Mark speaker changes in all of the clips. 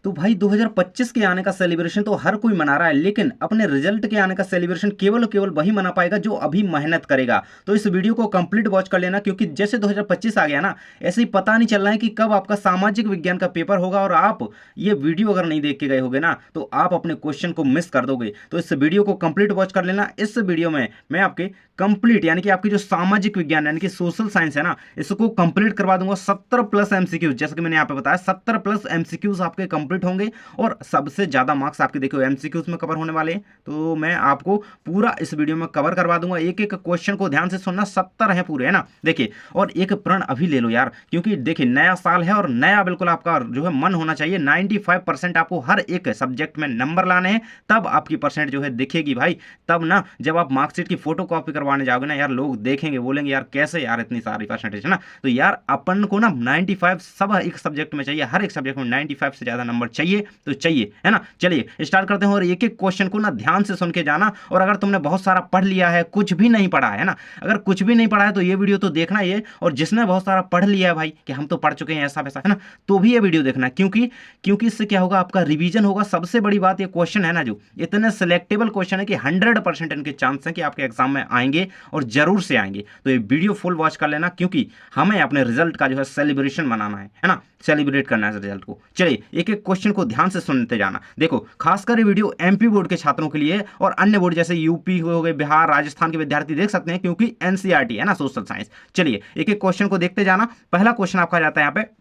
Speaker 1: तो भाई 2025 के आने का सेलिब्रेशन तो हर कोई मना रहा है, लेकिन अपने रिजल्ट के आने का सेलिब्रेशन केवल और केवल वही मना पाएगा जो अभी मेहनत करेगा। तो इस वीडियो को कंप्लीट वॉच कर लेना, क्योंकि जैसे 2025 आ गया ना, ऐसे ही पता नहीं चल रहा है कि कब आपका सामाजिक विज्ञान का पेपर होगा, और आप ये वीडियो अगर नहीं देख के गए होगे ना तो आप अपने क्वेश्चन को मिस कर दोगे। तो इस वीडियो को कंप्लीट वॉच कर लेना। इस वीडियो में मैं आपके कंप्लीट यानी कि आपकी जो सामाजिक विज्ञान यानी कि सोशल साइंस है ना, इसको कंप्लीट करवा दूंगा। 70 प्लस एमसीक्यूज, जैसे कि मैंने यहाँ पे बताया 70 प्लस एमसीक्यूज आपके कंप्लीट होंगे, और सबसे ज्यादा मार्क्स आपके देखो एमसीक्यूज में कवर होने वाले हैं। तो मैं आपको पूरा इस वीडियो में कवर करवा दूंगा। एक एक क्वेश्चन को ध्यान से सुनना, 70 है पूरे, है ना। देखिए, और एक प्रण अभी ले लो यार, क्योंकि देखिए नया साल है और नया बिल्कुल आपका जो है मन होना चाहिए। 95% आपको हर एक सब्जेक्ट में नंबर लाने हैं, तब आपकी परसेंट जो है दिखेगी भाई। तब ना जब आप मार्कशीट की फोटो कॉपी करवाने जाओगे ना यार, लोग देखेंगे, बोलेंगे यार कैसे यार इतनी सारी परसेंटेज, है ना। तो यार अपन को ना 95 सब एक सब्जेक्ट में चाहिए, हर एक सब्जेक्ट में 95 से ज्यादा नंबर चाहिए, तो चाहिए, है ना। चलिए स्टार्ट करते हैं, और एक एक क्वेश्चन को ना ध्यान से सुन के जाना। और अगर तुमने बहुत सारा पढ़ लिया है, कुछ भी नहीं पढ़ा है ना, अगर कुछ भी नहीं पढ़ा है तो ये वीडियो तो देखना ही है। और जिसने बहुत सारा पढ़ लिया है भाई कि हम तो पढ़ चुके हैं ऐसा वैसा, है ना, तो भी ये वीडियो देखना, क्योंकि क्योंकि इससे क्या होगा, आपका रिवीजन होगा। सबसे बड़ी बात, ये क्वेश्चन है ना जो इतने सिलेक्टेबल क्वेश्चन है कि 100% इनके चांस है कि आपके एग्जाम में आएंगे, और जरूर से आएंगे। तो ये वीडियो फुल वॉच कर लेना, क्योंकि हमें अपने रिजल्ट का जो है सेलिब्रेशन मनाना है ना, सेलिब्रेट करना है रिजल्ट को। चलिए एक एक क्वेश्चन को ध्यान से सुनते जाना। देखो, खासकर ये वीडियो एमपी बोर्ड के छात्रों के लिए, और अन्य बोर्ड जैसे यूपी हो गए, बिहार, राजस्थान के विद्यार्थी देख सकते हैं, क्योंकि एनसीईआरटी है ना सोशल साइंस। चलिए एक एक क्वेश्चन को देखते जाना। पहला क्वेश्चन आपका जाता है यहाँ पे,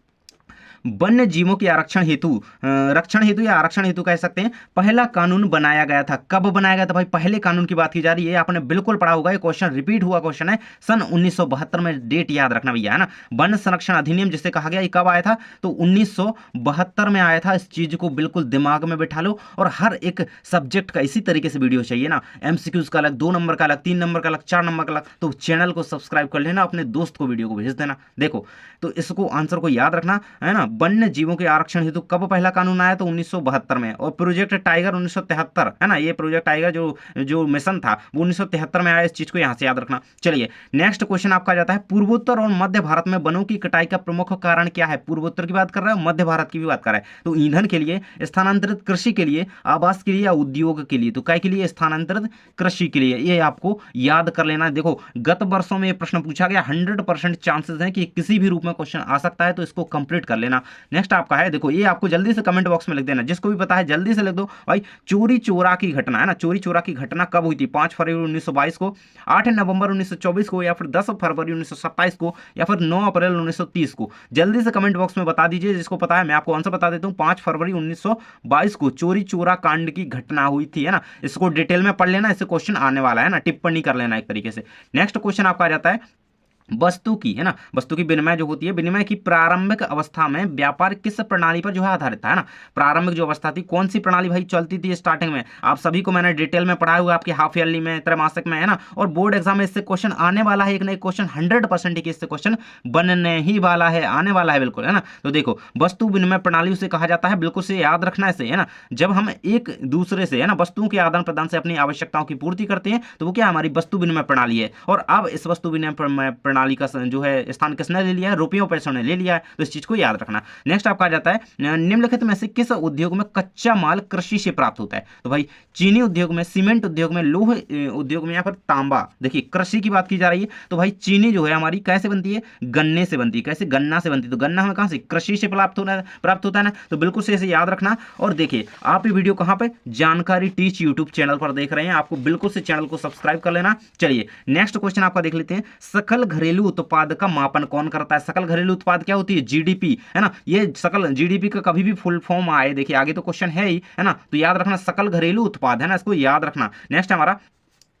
Speaker 1: वन्य जीवों के आरक्षण हेतु, रक्षण हेतु या आरक्षण हेतु कह सकते हैं, पहला कानून बनाया गया था। कब बनाया गया था भाई, पहले कानून की बात की जा रही है। आपने बिल्कुल पढ़ा होगा, ये क्वेश्चन रिपीट हुआ क्वेश्चन है। सन 1972 में, डेट याद रखना भैया, है ना। वन संरक्षण अधिनियम जिसे कहा गया, ये कब आया था, तो 1972 में आया था। इस चीज को बिल्कुल दिमाग में बैठा लो। और हर एक सब्जेक्ट का इसी तरीके से वीडियो चाहिए ना, एमसीक्यूज का अलग, 2 नंबर का अलग, 3 नंबर का अलग, 4 नंबर का अलग। तो चैनल को सब्सक्राइब कर लेना, अपने दोस्त को वीडियो को भेज देना। देखो, तो इसको आंसर को याद रखना, है ना। वन्य जीवों के आरक्षण हेतु कब पहला कानून आया, तो 1972 में। और प्रोजेक्ट टाइगर 1973, है ना। ये प्रोजेक्ट टाइगर जो जो मिशन था वो 1973 में आया। इस चीज को यहां से याद रखना। चलिए नेक्स्ट क्वेश्चन आपका जाता है, पूर्वोत्तर और मध्य भारत में वनों की कटाई का प्रमुख कारण क्या है। पूर्वोत्तर की बात कर रहा है, मध्य भारत की भी बात कर रहा है। तो ईंधन के लिए, स्थानांतरित कृषि के लिए, आवास के लिए, या उद्योग के लिए। तो काय के लिए, स्थानांतरित कृषि के लिए। ये आपको याद कर लेना। देखो, गत वर्षों में ये प्रश्न पूछा गया, 100% चांसेस हैं कि किसी भी रूप में क्वेश्चन आ सकता है, तो इसको कंप्लीट कर लेना। नेक्स्ट आपका है, देखो ये आपको जल्दी से कमेंट बॉक्स में लिख देना, जिसको भी पता है जल्दी से लिख दो भाई। चोरी चोरा की घटना, है ना, चोरी चोरा की घटना कब हुई थी, 5 फरवरी 1922 को, 8 नवंबर 1924 को, या फिर 10 फरवरी 1927 को, या फिर 9 अप्रैल 1930 को। जल्दी से कमेंट बॉक्स में बता दीजिए, जिसको पता है। मैं आपको आंसर बता देता हूं, 5 फरवरी 1922 को चोरी चोरा कांड की घटना हुई थी, है ना। इसको डिटेल में पढ़ लेना, इससे क्वेश्चन आने वाला है ना, टिप्पणी कर लेना एक तरीके से। नेक्स्ट क्वेश्चन आपका आ जाता है, वस्तु की, है ना, वस्तु की विनिमय जो होती है, विनिमय की प्रारंभिक अवस्था में व्यापार किस प्रणाली पर जो है आधारित था, है ना। प्रारंभिक जो अवस्था थी, कौन सी प्रणाली भाई चलती थी स्टार्टिंग में, आप सभी को मैंने डिटेल में पढ़ाया हुआ आपके हाफ ईयरली में, त्रैमासिक में, है ना। और बोर्ड एग्जाम में इससे क्वेश्चन आने वाला है, एक ना एक क्वेश्चन 100% की इससे क्वेश्चन बनने ही वाला है, आने वाला है बिल्कुल, है ना। तो देखो, वस्तु विनिमय प्रणाली उसे कहा जाता है, बिल्कुल से याद रखना इसे, है ना। जब हम एक दूसरे से, है ना, वस्तुओं के आदान प्रदान से अपनी आवश्यकताओं की पूर्ति करते हैं, तो वो क्या हमारी वस्तु विनिमय प्रणाली है। और अब इस वस्तु विनिमय प्रणाली का जो है स्थान किसने ले लिया है, रुपयों पैसों ने ले लिया है। तो इस चीज को याद रखना। नेक्स्ट आपका आ जाता है, निम्नलिखित में से किस उद्योग में कच्चा माल कृषि से प्राप्त होता है। तो भाई चीनी उद्योग में, सीमेंट उद्योग में, लोह उद्योग में, या फिर तांबा। देखिए कृषि की बात की जा रही है, तो भाई चीनी जो है हमारी कैसे बनती है, गन्ने से बनती है। कैसे, गन्ना से बनती है। तो गन्ना हमें कहां से, कृषि से प्राप्त होता है ना। तो बिल्कुल से इसे याद रखना। और देखिए, आप ये वीडियो कहां पे, जानकारी टीच यूट्यूब चैनल पर देख रहे हैं, आपको बिल्कुल से चैनल को सब्सक्राइब कर लेना। चलिए नेक्स्ट क्वेश्चन आपका देख लेते हैं, सकल घरेलू उत्पाद का मापन कौन करता है। सकल घरेलू उत्पाद क्या होती है, जीडीपी, है ना। ये सकल जीडीपी का कभी भी फुल फॉर्म आए, देखिए आगे तो क्वेश्चन है ही, है ना। तो याद रखना, सकल घरेलू उत्पाद, है ना, इसको याद रखना। नेक्स्ट हमारा,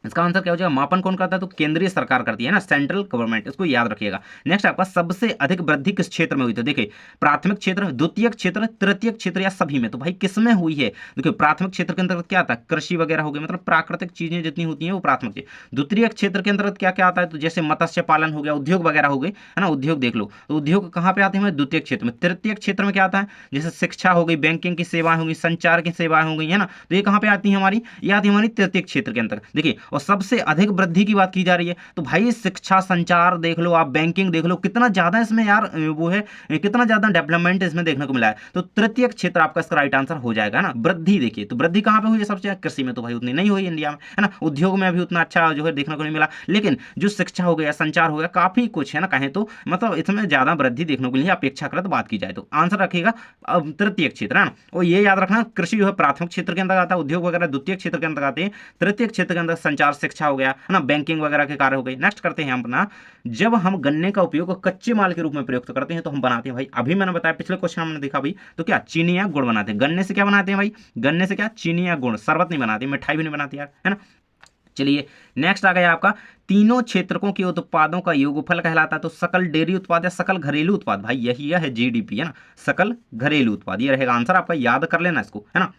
Speaker 1: इसका आंसर क्या हो जाएगा, मापन कौन करता है, तो केंद्रीय सरकार करती है ना, सेंट्रल गवर्नमेंट, इसको याद रखिएगा। नेक्स्ट आपका, सबसे अधिक वृद्धि किस क्षेत्र में हुई। तो देखिए, प्राथमिक क्षेत्र, द्वितीय क्षेत्र, तृतीय क्षेत्र, या सभी में। तो भाई किसमें हुई है, देखिए प्राथमिक क्षेत्र के अंतर्गत क्या आता है, कृषि वगैरह हो गई, मतलब प्राकृतिक चीजें जितनी होती हैं वो प्राथमिक क्षेत्र। द्वितीय क्षेत्र के अंतर्गत क्या क्या आता है, तो जैसे मत्स्य पालन हो गया, उद्योग वगैरह हो गए, है ना। उद्योग देख लो, तो उद्योग कहाँ पे आते हैं, द्वितीय क्षेत्र में। तृतीय क्षेत्र में क्या आता है, जैसे शिक्षा हो गई, बैंकिंग की सेवाएं होगी, संचार की सेवाएं हो गई, है ना। तो ये कहाँ पे आती है हमारी, ये आती है हमारी तृतीय क्षेत्र के अंतर्गत। देखिए, और सबसे अधिक वृद्धि की बात की जा रही है तो भाई शिक्षा, संचार देख लो आप, बैंकिंग देख लो, कितना ज्यादा इसमें यार वो है, कितना ज्यादा डेवलपमेंट इसमें देखने को मिला है। तो तृतीय क्षेत्र आपका इसका राइट आंसर हो जाएगा ना। वृद्धि देखिए तो वृद्धि कहां पे हुई है सबसे ज्यादा? कृषि में तो भाई उतनी नहीं हुई इंडिया में, है ना। उद्योग में अभी उतना अच्छा जो है देखने को नहीं मिला, लेकिन जो शिक्षा हो गया, संचार हो गया, काफी कुछ है ना कहें तो, मतलब इसमें ज्यादा वृद्धि देखने को मिली अपेक्षाकृत बात की जाए तो। आंसर रखिएगा तृतीय क्षेत्र, है ना। और ये याद रखना कृषि जो है प्राथमिक क्षेत्र के अंदर आता है, उद्योग वगैरह द्वितीय क्षेत्र के अंदर आते हैं, तृतीय क्षेत्र के अंदर संचार, शिक्षा हो गया, है ना, बैंकिंग वगैरह के कार्य हो गए। नेक्स्ट करते हैं हम अपना, जब हम गन्ने का उपयोग कच्चे माल के रूप में प्रयुक्त करते हैं तो हम बनाते हैं भाई, अभी मैंने बताया पिछले क्वेश्चन हमने देखा भाई, तो क्या चीनी या गुड़ बनाते हैं। गन्ने से क्या बनाते हैं भाई? गन्ने से क्या? चीनी या गुड़। शरबत नहीं बनाते, मिठाई भी नहीं बनाती यार, है ना। चलिए नेक्स्ट आ गया आपका, तीनों क्षेत्रकों के उत्पादों का योगफल कहलाता है तो सकल डेयरी उत्पाद या सकल घरेलू उत्पाद, भाई यही है जीडीपी, है ना, सकल घरेलू उत्पाद, ये रहेगा आंसर आपका, याद कर लेना इसको, है ना।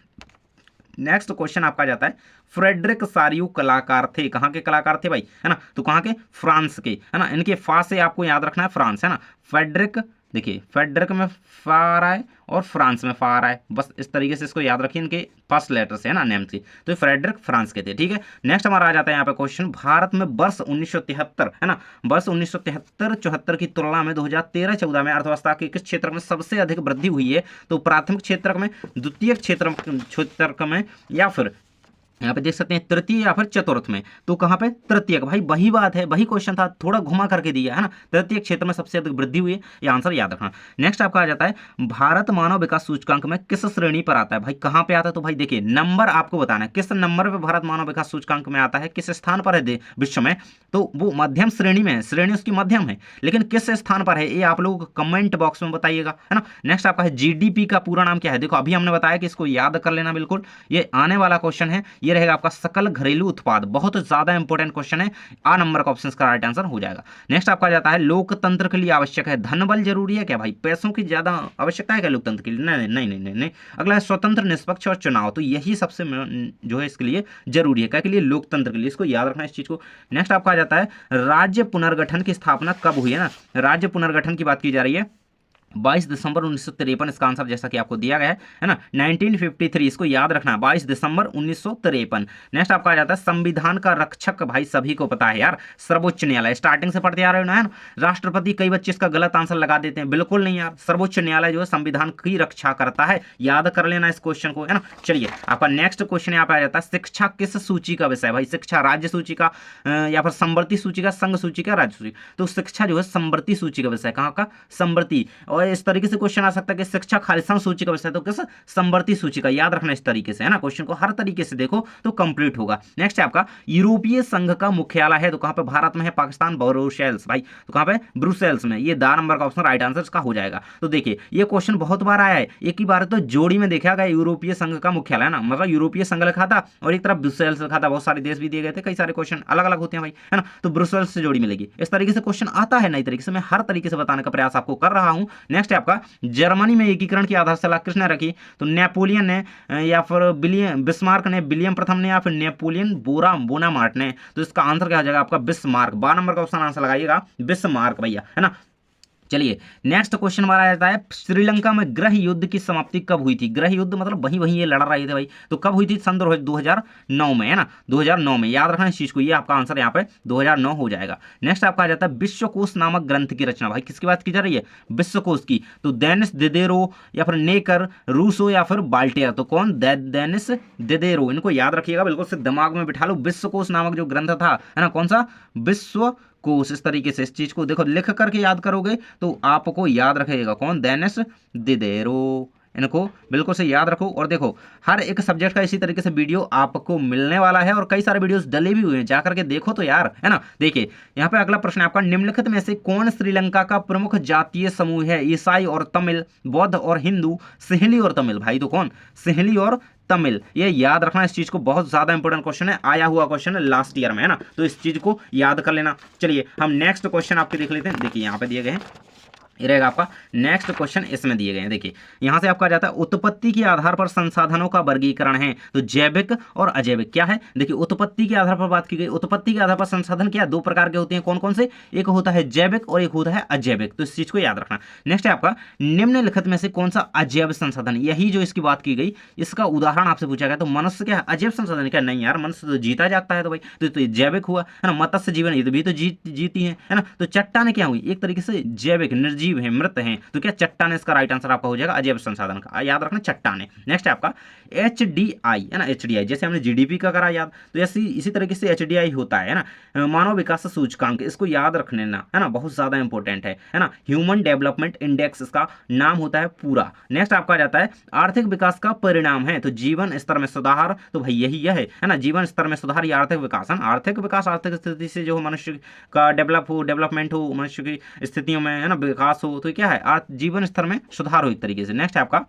Speaker 1: नेक्स्ट क्वेश्चन आपका जाता है, फ्रेडरिक सारियू कलाकार थे, कहाँ के कलाकार थे भाई, है ना, तो कहाँ के? फ्रांस के, है ना। इनके फा से आपको याद रखना है फ्रांस, है ना। फ्रेडरिक, देखिए फ्रेडरिक में फा आ रहा है और फ्रांस में फा आ रहा है, बस इस तरीके से इसको याद रखिए, इनके फर्स्ट लेटर से, है ना, नेम से। तो फ्रेडरिक फ्रांस के थे, ठीक है। नेक्स्ट हमारा आ जाता है यहाँ पे क्वेश्चन, भारत में वर्ष 1973, है ना, वर्ष 1973-74 की तुलना में 2013-14 में अर्थव्यवस्था के किस क्षेत्र में सबसे अधिक वृद्धि हुई है? तो प्राथमिक क्षेत्र में, द्वितीय क्षेत्र में, या फिर यहाँ पे देख सकते हैं तृतीय या फिर चतुर्थ में। तो कहाँ पे? तृतीय, भाई वही बात है, वही क्वेश्चन था, थोड़ा घुमा करके दिया है ना। तृतीय क्षेत्र में सबसे अधिक वृद्धि हुई है, ये आंसर याद रखना। नेक्स्ट आपका आ जाता है, भारत मानव विकास सूचकांक में किस श्रेणी पर आता है? भाई कहाँ पे आता है? तो भाई देखिए नंबर आपको बताना है, किस नंबर पे भारत मानव विकास सूचकांक में आता है, किस स्थान पर है विश्व में? तो वो मध्यम श्रेणी में है, श्रेणी उसकी मध्यम है, लेकिन किस स्थान पर है ये आप लोग कमेंट बॉक्स में बताइएगा, है ना। नेक्स्ट आपका है, जीडीपी का पूरा नाम क्या है? देखो अभी हमने बताया कि इसको याद कर लेना बिल्कुल, ये आने वाला क्वेश्चन है, ये रहेगा आपका सकल घरेलू उत्पाद, बहुत ज्यादा इंपॉर्टेंट क्वेश्चन है, आ नंबर का ऑप्शन का राइट आंसर हो जाएगा। नेक्स्ट आपका जाता है, लोकतंत्र के लिए आवश्यक है धन बल जरूरी है क्या? भाई पैसों की ज्यादा आवश्यकता है क्या लोकतंत्र के लिए? नहीं नहीं नहीं नहीं नहीं। अगला है स्वतंत्र निष्पक्ष और चुनाव, तो यही सबसे जो है इसके लिए जरूरी है, क्या के लिए? लोकतंत्र के लिए, इसको याद रखना इस चीज को। नेक्स्ट आपका आ जाता है, राज्य पुनर्गठन की स्थापना कब हुई, है ना। राज्य पुनर्गठन की बात की जा रही है, 22 दिसंबर 1953, इसका आंसर जैसा कि आपको दिया गया है ना, 1953, इसको याद रखना, 22 दिसंबर 1953। नेक्स्ट आपका आ जाता है, संविधान का रक्षक, भाई सभी को पता है यार, सर्वोच्च न्यायालय, स्टार्टिंग से पढ़ते आ रहे हो ना। राष्ट्रपति, कई बच्चे इसका गलत आंसर लगा देते हैं, बिल्कुल नहीं यार, सर्वोच्च न्यायालय जो है संविधान की रक्षा करता है, याद कर लेना इस क्वेश्चन को, है ना। चलिए आपका नेक्स्ट क्वेश्चन यहाँ पे आ जाता है, शिक्षा किस सूची का विषय? भाई शिक्षा राज्य सूची का या फिर संवर्ती सूची का, संघ सूची का, राज्य सूची? तो शिक्षा जो है संवर्ती सूची का विषय, कहाँ का? संवर्ती। और इस तरीके से क्वेश्चन आ सकता है कि शिक्षा खालिस्तान सूची का विषय, तो किस? संवर्ती सूची का, याद रखना इस तरीके से, है ना। क्वेश्चन को हर तरीके से देखो तो कंप्लीट होगा। नेक्स्ट है आपका, यूरोपीय संघ का मुख्यालय है, तो कहां पे? भारत में है, पाकिस्तान, ब्रुसेल्स, भाई तो कहां पे? ब्रुसेल्स में। ये 2 नंबर का ऑप्शन राइट आंसर इसका हो जाएगा। तो देखिए ये क्वेश्चन बहुत बार आया है, एक ही बार तो जोड़ी में देखा गया, यूरोपीय संघ का मुख्यालय, ना, मतलब यूरोपीय संघ लिखा था और एक तरफ ब्रुसेल्स लिखा था, बहुत सारे देश भी दिए गए थे, कई सारे क्वेश्चन अलग अलग होते हैं भाई, है ना। तो ब्रुसेल्स से जोड़ी मिलेगी, इस तरीके से क्वेश्चन आता है, नई तरीके से मैं हर तरीके से बताने का प्रयास आपको कर रहा हूं। नेक्स्ट है आपका, जर्मनी में एकीकरण की आधारशिला किसने रखी? तो नेपोलियन ने, या फिर बिस्मार्क ने, विलियम प्रथम ने, या फिर नेपोलियन बोनापार्ट ने? तो इसका आंसर क्या हो जाएगा आपका? बिस्मार्क। 12 नंबर का ऑप्शन आंसर लगाइएगा, बिस्मार्क भैया, है ना। चलिए नेक्स्ट क्वेश्चन हमारा आता है, श्रीलंका में गृह युद्ध की समाप्ति कब हुई थी? गृह युद्ध मतलब वही ये लड़ रहे थे भाई, तो कब हुई थी? सन 2009 में, है ना, 2009 में, याद रखना इस चीज को, ये आपका आंसर यहाँ पे 2009 हो जाएगा। नेक्स्ट आपका आ जाता है, विश्वकोश नामक ग्रंथ की रचना, भाई किसकी बात की जा रही है? विश्वकोश की। तो डेनिस दिदेरो या फिर नेकर, रूसो या फिर बाल्टियर? तो कौन? डेनिस दिदेरो, इनको याद रखिएगा, बिल्कुल से दिमाग में बिठा लो। विश्वकोश नामक जो ग्रंथ था, है ना, कौन सा? विश्व कोश। इस तरीके से इस चीज को देखो, लिख करके याद करोगे तो आपको याद रखेगा, कौन? डेनिस दिदेरो। इनको बिल्कुल से याद रखो। और देखो हर एक सब्जेक्ट का इसी तरीके से वीडियो आपको मिलने वाला है, और कई सारे वीडियोस डले भी हुए हैं, जाकर के देखो तो यार, है ना। देखिए यहाँ पे अगला प्रश्न आपका, निम्नलिखित में से कौन श्रीलंका का प्रमुख जातीय समूह है? ईसाई और तमिल, बौद्ध और हिंदू, सिंहली और तमिल? भाई तो कौन? सिंहली और तमिल। ये याद रखना इस चीज को, बहुत ज्यादा इंपॉर्टेंट क्वेश्चन है, आया हुआ क्वेश्चन है लास्ट ईयर में, है ना, तो इस चीज को याद कर लेना। चलिए हम नेक्स्ट क्वेश्चन आपके देख लेते हैं। देखिए यहाँ पे दिए गए हैं, ये रहेगा आपका नेक्स्ट क्वेश्चन। इसमें दिए गए हैं, देखिए यहाँ से आपका आ जाता है उत्पत्ति के आधार पर संसाधनों का वर्गीकरण है। तो जैविक और अजैविक क्या है, देखिए उत्पत्ति के आधार पर बात की गई। उत्पत्ति के आधार पर संसाधन क्या दो प्रकार के होते हैं, कौन कौन से, एक होता है जैविक और एक होता है अजैविक, तो इस चीज को याद रखना। नेक्स्ट है आपका निम्नलिखित में से कौन सा अजैव संसाधन, यही जो इसकी बात की गई इसका उदाहरण आपसे पूछा गया। तो मनुष्य क्या अजैव संसाधन, क्या नहीं यार, मनुष्य तो जीता जागता है, तो भाई तो जैविक हुआ है ना। मत्स्य जीवन ये भी तो जीती है ना। तो चट्टाने क्या हुई, एक तरीके से जैविक, निर्जीव है, मृत है, तो क्या चट्टान इसका राइट आंसर आपका हो जाएगा अजैव संसाधन का, याद रखना चट्टाने। नेक्स्ट है आपका HDI है ना, HDI जैसे हमने GDP का करा याद, तो इसी तरीके से HDI होता है ना, मानव विकास सूचकांक, इसको याद रख लेना है ना, बहुत ज्यादा इंपॉर्टेंट है ना। ह्यूमन डेवलपमेंट इंडेक्स इसका नाम होता है पूरा। नेक्स्ट आपका आ जाता है आर्थिक विकास का परिणाम है, तो जीवन स्तर में सुधार, तो भाई यही है ना, जीवन स्तर में सुधार, ये आर्थिक विकास है ना। आर्थिक विकास आर्थिक स्थिति से जो मनुष्य का डेवलपमेंट हो, मनुष्य की स्थितियों में है ना विकास हो, तो क्या है जीवन स्तर में सुधार हो एक तरीके से। नेक्स्ट है आपका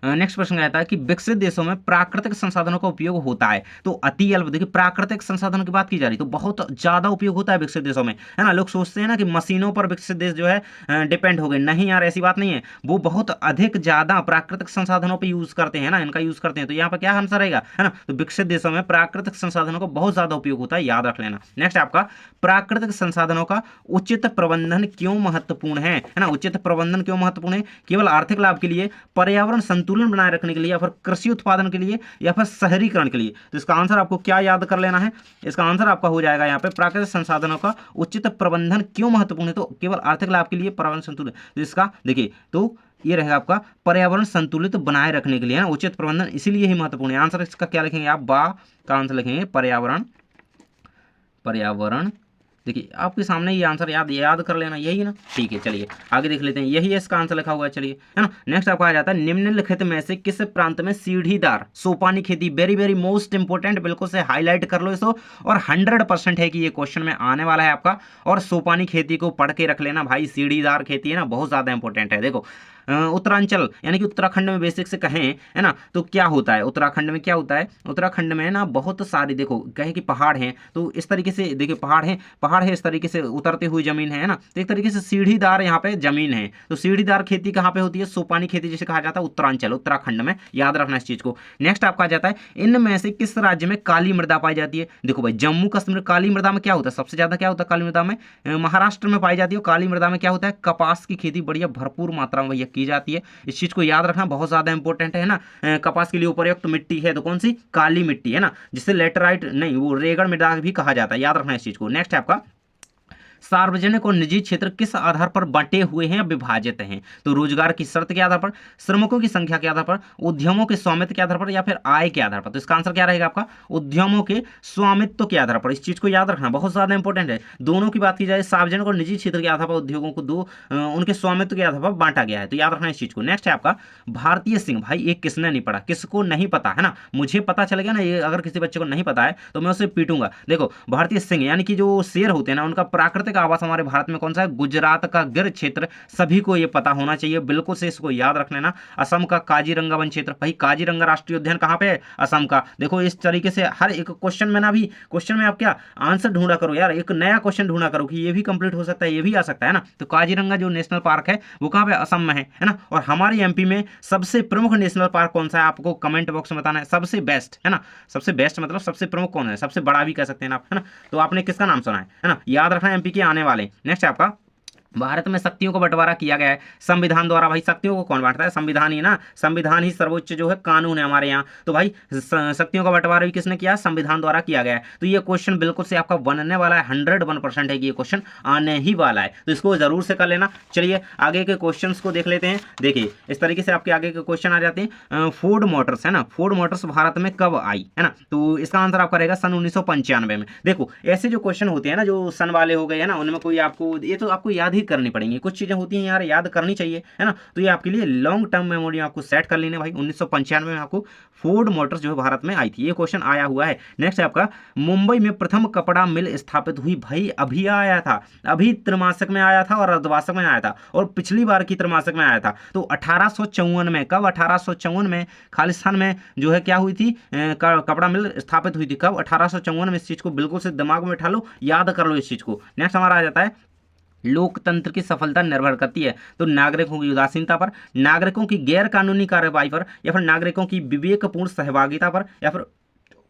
Speaker 1: नेक्स्ट प्रश्न कहता है कि विकसित देशों में प्राकृतिक संसाधनों का उपयोग होता है, तो अति अल्प, देखिए प्राकृतिक संसाधनों की बात की जा रही तो बहुत ज्यादा उपयोग होता है विकसित देशों में, है ना। लोग सोचते हैं ना कि मशीनों पर विकसित देश जो है डिपेंड हो गए, नहीं यार ऐसी बात नहीं है, वो बहुत अधिक ज्यादा प्राकृतिक संसाधनों पर यूज करते हैं ना, इनका यूज करते हैं। तो यहाँ पर क्या आंसर रहेगा, है ना, तो विकसित देशों में प्राकृतिक संसाधनों का बहुत ज्यादा उपयोग होता है, याद रख लेना। नेक्स्ट आपका प्राकृतिक संसाधनों का उचित प्रबंधन क्यों महत्वपूर्ण है ना। उचित प्रबंधन क्यों महत्वपूर्ण है, केवल आर्थिक लाभ के लिए, पर्यावरण संतुलन बनाए रखने के लिए, या फिर कृषि उत्पादन के लिए, या फिर शहरीकरण के लिए। तो इसका आंसर आपको क्या याद कर लेना है, इसका आंसर आपका हो जाएगा यहाँ पे प्राकृतिक संसाधनों का उचित प्रबंधन क्यों महत्वपूर्ण है, तो केवल आर्थिक लाभ के लिए, पर्यावरण संतुलन, तो इसका देखिए तो ये रहेगा आपका पर्यावरण संतुलित बनाए रखने के लिए ना, उचित प्रबंधन इसीलिए ही महत्वपूर्ण है। आंसर इसका क्या लिखेंगे आप, बा का आंसर लिखेंगे पर्यावरण। देखिए आपके सामने ये आंसर याद कर लेना, यही है ना, ठीक है। चलिए आगे देख लेते हैं, यही है इसका आंसर लिखा हुआ है, चलिए, है ना। नेक्स्ट आपका आ जाता है निम्नलिखित में से किस प्रांत में सीढ़ीदार सोपानी खेती, वेरी वेरी मोस्ट इंपोर्टेंट, बिल्कुल से हाईलाइट कर लो इसको, और 100% है कि ये क्वेश्चन में आने वाला है आपका, और सोपानी खेती को पढ़ के रख लेना भाई, सीढ़ीदार खेती है ना, बहुत ज्यादा इंपॉर्टेंट है। देखो उत्तरांचल यानी कि उत्तराखंड में बेसिक से कहें, है ना, तो क्या होता है उत्तराखंड में, क्या होता है उत्तराखंड में ना, बहुत सारी देखो कहे कि पहाड़ हैं, तो इस तरीके से देखिए पहाड़ है इस तरीके से उतरती हुई जमीन है ना, तो एक तरीके से सीढ़ीदार यहाँ पे जमीन है। तो सीढ़ीदार खेती कहाँ पे होती है, सोपानी खेती जिसे कहा जाता है उत्तरांचल, उत्तराखंड में, याद रखना इस चीज को। नेक्स्ट आपका आ जाता है इनमें से किस राज्य में काली मृदा पाई जाती है। देखो भाई जम्मू कश्मीर, काली मृदा में क्या होता है, सबसे ज्यादा क्या होता है काली मृदा में, महाराष्ट्र में पाई जाती है। काली मृदा में क्या होता है, कपास की खेती बढ़िया भरपूर मात्रा में भैया की जाती है, इस चीज को याद रखना, बहुत ज्यादा इंपॉर्टेंट है ना। कपास के लिए उपयुक्त मिट्टी है तो कौन सी, काली मिट्टी है ना, जिसे लेटराइट नहीं, वो रेगड़ मृदा भी कहा जाता है, याद रखना इस चीज को। नेक्स्ट है आपका सार्वजनिक और निजी क्षेत्र किस आधार पर बंटे हुए हैं या विभाजित हैं, तो रोजगार की शर्त के आधार पर, श्रमिकों की संख्या के आधार पर, उद्यमों के स्वामित्व के आधार पर, या फिर आय के आधार पर। तो इसका आंसर क्या रहेगा आपका, उद्यमों के स्वामित्व के आधार पर, इस चीज को याद रखना, बहुत ज्यादा इंपॉर्टेंट है। दोनों की बात की जाए, सार्वजनिक और निजी क्षेत्र के आधार पर उद्योगों को उनके स्वामित्व के आधार पर बांटा गया है, तो याद रखना इस चीज को। नेक्स्ट है आपका भारतीय सिंह, भाई एक किसने नहीं पढ़ा, किसको नहीं पता है ना, मुझे पता चल गया ना, ये अगर किसी बच्चे को नहीं पता है तो मैं उसे पीटूंगा। देखो भारतीय सिंह यानी कि जो शेर होते हैं ना, उनका प्राकृतिक आवास हमारे भारत में कौन सा है, गुजरात का गिर क्षेत्र, सभी को ये पता होना चाहिए, बिल्कुल से इसको याद रख लेना। असम का काजीरंगा वन क्षेत्र, भाई काजीरंगा राष्ट्रीय उद्यान कहाँ पे है, असम का। देखो इस तरीके से हर एक क्वेश्चन में ना, भी क्वेश्चन में आप क्या आंसर ढूंढा करो यार, एक नया क्वेश्चन ढूंढा करो कि ये भी कंप्लीट हो सकता है, ये भी आ सकता है ना। तो काजीरंगा जो नेशनल पार्क है वो कहाँ पे, असम में है ना। और हमारे एमपी में सबसे प्रमुख नेशनल पार्क कौन सा है, आपको कमेंट बॉक्स में बताना है, सबसे बेस्ट, है ना, सबसे बेस्ट मतलब सबसे प्रमुख कौन है, सबसे बड़ा भी कह सकते हैं आप, है ना। तो आपने किसका नाम सुना है ना, याद रखना एमपी के आने वाले। नेक्स्ट आपका भारत में शक्तियों का बंटवारा किया गया है संविधान द्वारा, भाई शक्तियों को कौन बांटता है, संविधान ही ना, संविधान ही सर्वोच्च जो है कानून है हमारे यहाँ। तो भाई शक्तियों का बंटवारा भी किसने किया, संविधान द्वारा किया गया है। तो ये क्वेश्चन बिल्कुल से आपका बनने वाला है, 101% है कि ये क्वेश्चन आने ही वाला है, तो इसको जरूर से कर लेना। चलिए आगे के क्वेश्चन को देख लेते हैं। देखिए इस तरीके से आपके आगे के क्वेश्चन आ जाते हैं। फोर्ड मोटर्स है ना, फोर्ड मोटर्स भारत में कब आई, है ना, तो इसका आंसर आपका रहेगा सन 1995 में। देखो ऐसे जो क्वेश्चन होते हैं ना, जो सन वाले हो गए है ना, उनमें कोई आपको ये तो आपको याद ही करनी पड़ेंगी, कुछ चीजें होती हैं यार याद करनी चाहिए, है ना। तो ये आपके लिए लॉन्ग टर्म मेमोरी में आपको सेट कर लेने भाई। 1995 में आपको फोर्ड मोटर्स जो है भारत में आई थी, ये क्वेश्चन आया हुआ है। नेक्स्ट है आपका मुंबई में प्रथम कपड़ा मिल स्थापित हुई, भाई अभी आया था, अभी त्रैमासिक में आया था और अर्धवार्षिक में आया था, और पिछली बार की त्रैमासिक में आया था। तो 1854 में, कब 1854 में खालिस्तान में जो है क्या हुई थी, कपड़ा मिल स्थापित हुई थी, कब 1854 में। इस चीज को बिल्कुल से दिमाग में बैठा लो, याद कर लो इस चीज को। नेक्स्ट हमारा आ जाता है लोकतंत्र की सफलता निर्भर करती है? तो नागरिकों की उदासीनता पर, नागरिकों की गैर कानूनी कार्रवाई पर, या फिर नागरिकों की विवेकपूर्ण सहभागिता पर, या फिर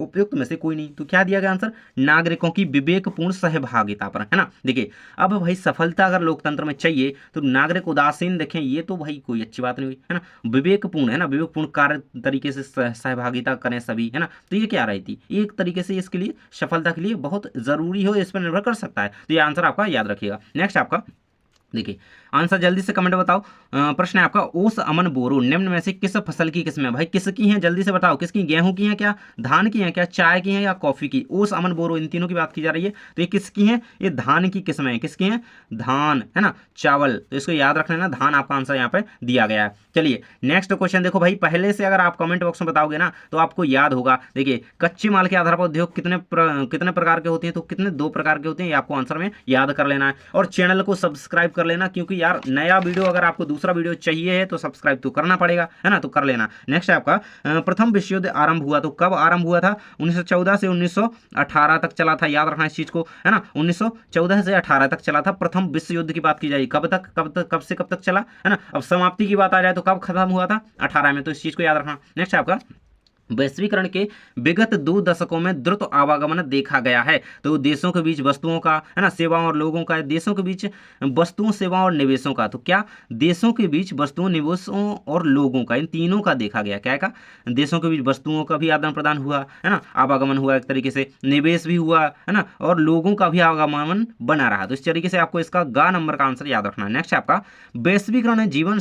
Speaker 1: उपयुक्त में से कोई नहीं। तो क्या दिया गया आंसर? नागरिकों की विवेकपूर्ण सहभागिता पर, है ना। देखिए अब भाई सफलता अगर लोकतंत्र में चाहिए तो नागरिक उदासीन देखें, ये तो भाई कोई अच्छी बात नहीं हुई, है ना। विवेकपूर्ण, है ना, विवेकपूर्ण कार्य तरीके से सहभागिता करें सभी, है ना। तो ये क्या रही थी, एक तरीके से इसके लिए सफलता के लिए बहुत जरूरी हो, इस पर निर्भर कर सकता है। तो ये आंसर आपका याद रखिएगा। नेक्स्ट आपका देखिए आंसर जल्दी से कमेंट बताओ। प्रश्न है आपका, ओस अमन बोरो निम्न में से किस फसल की किस्म है? भाई किसकी है, जल्दी से बताओ, किसकी? गेहूं की है क्या, धान की है क्या, चाय की है या कॉफी की? ओस अमन बोरो इन तीनों की बात की जा रही है। तो ये किसकी है? ये धान की किस्म है। किसकी है? धान, है ना, चावल। तो इसको याद रख लेना, धान आपका आंसर यहाँ पे दिया गया है। चलिए नेक्स्ट क्वेश्चन देखो भाई, पहले से अगर आप कमेंट बॉक्स में बताओगे ना तो आपको याद होगा। देखिए कच्चे माल के आधार पर उद्योग कितने प्रकार के होते हैं? तो कितने? 2 प्रकार के होते हैं, ये आपको आंसर में याद कर लेना है। और चैनल को सब्सक्राइब कर लेना, क्योंकि यार नया वीडियो अगर आपको दूसरा वीडियो चाहिए है तो सब्सक्राइब तो करना पड़ेगा, है ना। तो कर लेना। नेक्स्ट है आपका, प्रथम विश्व युद्ध आरंभ हुआ तो कब आरंभ हुआ था? 1914 से 1918 तक चला था, याद रखना इस चीज को, है ना। 1914 से 18 तक चला था। प्रथम विश्व युद्ध की बात की जाए, कब तक, कब से कब तक चला, है ना। अब समाप्ति की बात आ जाए तो कब खत्म हुआ था? 18 में। तो इस चीज को याद रखना। नेक्स्ट है आपका, वैश्वीकरण के विगत 2 दशकों में द्रुत आवागमन देखा गया है। तो देशों के बीच वस्तुओं का, है ना, सेवाओं और लोगों का, देशों के बीच वस्तुओं, सेवाओं और निवेशों का। तो क्या? देशों के बीच वस्तुओं, निवेशों और लोगों का, इन तीनों का देखा गया। क्या का? देशों के बीच वस्तुओं का भी आदान प्रदान हुआ, है ना, आवागमन हुआ एक तरीके से, निवेश भी हुआ, है ना, और लोगों का भी आवागमन बना रहा। तो इस तरीके से आपको इसका ग नंबर का आंसर याद रखना है। नेक्स्ट आपका, वैश्वीकरण जीवन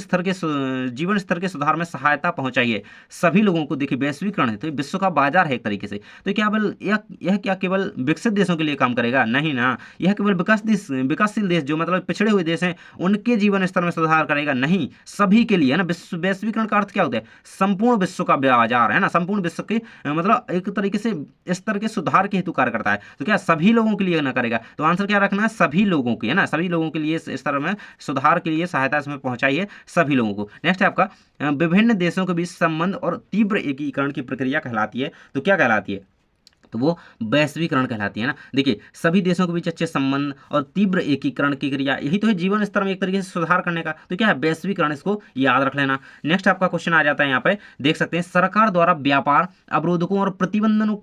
Speaker 1: स्तर के सुधार में सहायता पहुंचाई है सभी लोगों को। देखिए वैश्वीकरण है तो विश्व का बाजार है एक तरीके से। तो क्या केवल यह क्या केवल विकसित देशों के लिए काम करेगा? नहीं ना। यह केवल विकासशील देश जो मतलब पिछड़े हुए देश हैं उनके जीवन स्तर में सुधार करेगा? नहीं, सभी के लिए, है ना। वैश्वीकरण का अर्थ क्या होता है? संपूर्ण विश्व का बाजार, है ना, संपूर्ण विश्व के मतलब एक तरीके से स्तर के सुधार के हेतु कार्य करता है। तो क्या सभी लोगों के लिए ना करेगा? तो आंसर क्या रखना है? सभी लोगों के, है ना, सभी लोगों के लिए स्तर में सुधार के लिए सहायता इसमें पहुंचाई है सभी लोगों को। नेक्स्ट है आपका, विभिन्न देशों के बीच संबंध और तीव्र एकीकरण की प्रक्रिया कहलाती है। तो क्या कहलाती है? तो वो वैश्वीकरण कहलाती है ना। देखिए सभी देशों के बीच अच्छे संबंध और तीव्र एकीकरण की क्रिया, यही तो है जीवन स्तर में एक तरीके से सुधार करने का। तो क्या है? वैश्वीकरण, इसको याद रख लेना। नेक्स्ट आपका क्वेश्चन आ जाता है यहाँ पे, देख सकते हैं, सरकार द्वारा व्यापार अवरोधकों और प्रतिबंधों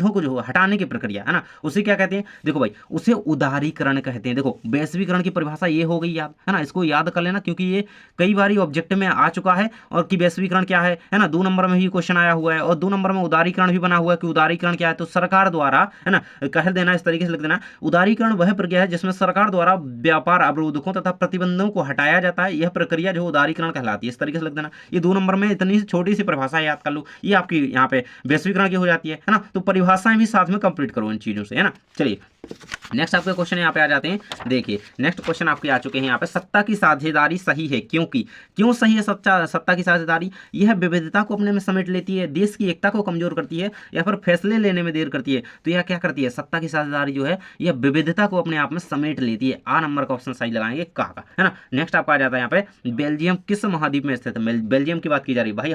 Speaker 1: को जो हटाने की प्रक्रिया, है ना, उसे क्या कहते हैं? देखो भाई उसे उदारीकरण कहते हैं। देखो वैश्वीकरण की परिभाषा ये हो गई याद, है ना, इसको याद कर लेना क्योंकि ये कई बार ऑब्जेक्टिव में आ चुका है। और कि वैश्वीकरण क्या है ना, 2 नंबर में भी क्वेश्चन आया हुआ है और 2 नंबर में उदारीकरण भी बना हुआ है कि उदारीकरण क्या है। तो सरकार द्वारा, है ना, कह देना, इस तरीके से लिख देना, उदारीकरण वह प्रक्रिया है जिसमें सरकार द्वारा व्यापार अवरोधकों तथा प्रतिबंधों को हटाया जाता है। यह प्रक्रिया जो उदारीकरण कहलाती है, इस तरीके से लिख देना। ये 2 नंबर में इतनी छोटी सी परिभाषा याद कर लो, ये आपकी यहाँ पे वैश्वीकरण की हो जाती है ना। तो परिभाषाएं भी साथ में कंप्लीट करो इन चीजों से, है ना। चलिए नेक्स्ट आपके क्वेश्चन यहाँ पे आ जाते हैं। देखिए नेक्स्ट क्वेश्चन आपके आ चुके हैं यहाँ पे, सत्ता की साझेदारी सही है क्योंकि? क्यों सही है सत्ता की साझेदारी? यह विविधता को अपने में समेट लेती है, देश की एकता को कमजोर करती है, या फिर फैसले लेने में देर करती है। तो यह क्या करती है? सत्ता की साझेदारी जो है यह विविधता को अपने आप में समेट लेती है। आ नंबर का ऑप्शन सही लगाएंगे का, है ना। नेक्स्ट आपका आ जाता है यहाँ पे, बेल्जियम किस महाद्वीप में स्थित है? बेल्जियम की बात की जा रही है भाई,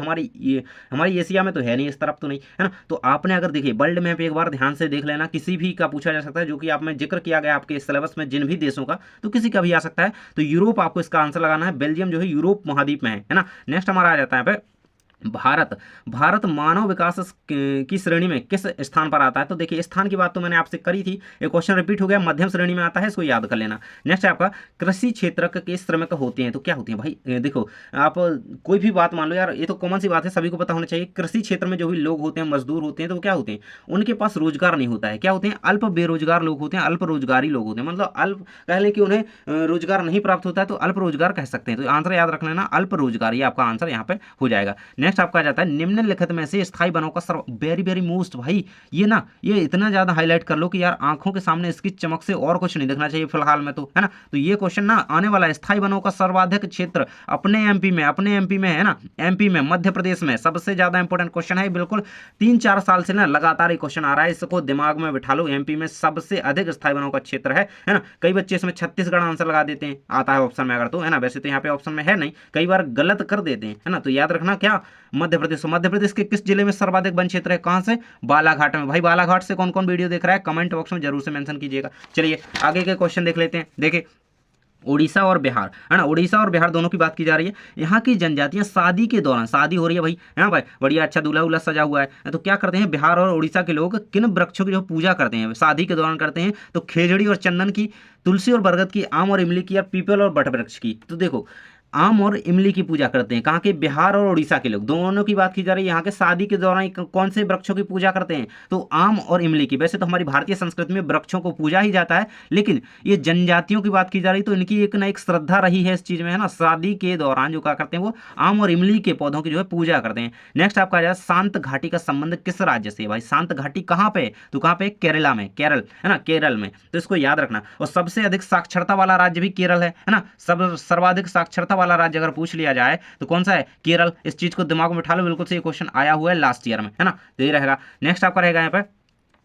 Speaker 1: हमारी एशिया में तो है नहीं, इस तरफ तो नहीं, है ना। तो आपने अगर देखिए वर्ल्ड मैप एक बार ध्यान से देख लेना, किसी भी का पूछा जा सकता है जो कि आप में जिक्र किया गया आपके सिलेबस में जिन भी देशों का, तो किसी का भी आ सकता है। तो यूरोप आपको इसका आंसर लगाना है, बेल्जियम जो है यूरोप महाद्वीप में है ना। नेक्स्ट हमारा आ जाता है यहाँ पे, भारत मानव विकास की श्रेणी में किस स्थान पर आता है? तो देखिए स्थान की बात तो मैंने आपसे करी थी, एक क्वेश्चन रिपीट हो गया, मध्यम श्रेणी में आता है, इसको याद कर लेना। नेक्स्ट है आपका, कृषि क्षेत्र के श्रमिक होते हैं तो क्या होते हैं? भाई देखो आप कोई भी बात मान लो यार, ये तो कॉमन सी बात है, सभी को पता होना चाहिए। कृषि क्षेत्र में जो भी लोग होते हैं, मजदूर होते हैं, तो क्या होते हैं? उनके पास रोजगार नहीं होता है। क्या होते हैं? अल्प बेरोजगार लोग होते हैं, अल्प रोजगारी लोग होते हैं, मतलब अल्प कह लें कि उन्हें रोजगार नहीं प्राप्त होता है तो अल्प रोजगार कह सकते हैं। तो आंसर याद रख लेना, अल्प रोजगार, ये आपका आंसर यहाँ पे हो जाएगा। नेक्स्ट आपका आ जाता है, निम्नलिखित में से स्थायी वनों का वेरी वेरी मोस्ट, भाई ये ना, ये इतना ज्यादा हाईलाइट कर लो कि यार आंखों के सामने इसकी चमक से और कुछ नहीं दिखना चाहिए फिलहाल में, तो है ना। तो ये क्वेश्चन ना आने वाला है, स्थायी वनों का सर्वाधिक क्षेत्र अपने एमपी में, है ना, एमपी में, मध्य प्रदेश में सबसे ज्यादा इंपॉर्टेंट क्वेश्चन है। बिल्कुल 3-4 साल से ना लगातार ये क्वेश्चन आ रहा है, इसको दिमाग में बिठा लो। एमपी में सबसे अधिक स्थायी वनों का क्षेत्र है ना। कई बच्चे इसमें छत्तीसगढ़ आंसर लगा देते हैं, आता है ऑप्शन में अगर, तो है ना, वैसे तो यहाँ पे ऑप्शन में है नहीं, कई बार गलत कर देते हैं, है ना। तो याद रखना क्या, मध्य प्रदेश के किस जिले में सर्वाधिक वन क्षेत्र है? कहां से? बालाघाट में। भाई बालाघाट से कौन कौन वीडियो देख रहा है कमेंट बॉक्स में जरूर से मेंशन कीजिएगा। चलिए आगे के क्वेश्चन देख लेते हैं। देखिए उड़ीसा और बिहार, है ना, उड़ीसा और बिहार दोनों की बात की जा रही है। यहाँ की जनजातियाँ शादी के दौरान, शादी हो रही है भाई, है ना भाई, बढ़िया अच्छा दूल्हा उल्हा सजा हुआ है, तो क्या करते हैं बिहार और उड़ीसा के लोग किन वृक्षों की जो पूजा करते हैं शादी के दौरान करते हैं, तो खेजड़ी और चंदन की, तुलसी और बरगद की, आम और इमली की, और पीपल और बट वृक्ष की। तो देखो आम और इमली की पूजा करते हैं कहाँ के, बिहार और उड़ीसा के लोग, दोनों की बात की जा रही है। यहाँ के शादी के दौरान कौन से वृक्षों की पूजा करते हैं, तो आम और इमली की। वैसे तो हमारी भारतीय संस्कृति में वृक्षों को पूजा ही जाता है, लेकिन ये जनजातियों की बात की जा रही तो इनकी एक ना एक श्रद्धा रही है इस चीज में, है ना, शादी के दौरान जो क्या करते हैं वो आम और इमली के पौधों की जो है पूजा करते हैं। नेक्स्ट आपका आ जाए शांत घाटी का संबंध किस राज्य से है भाई, शांत घाटी कहाँ पे है, तो कहाँ पे, केरला में, केरल, है ना, केरल में, तो इसको याद रखना। और सबसे अधिक साक्षरता वाला राज्य भी केरल है ना, सब सर्वाधिक साक्षरता वाला राज्य अगर पूछ लिया जाए तो कौन सा है, केरल। इस चीज को दिमाग में बिठा लो, बिल्कुल से ये क्वेश्चन आया हुआ है लास्ट ईयर में, है ना, तो ये रहेगा। नेक्स्ट आपका रहेगा यहाँ पे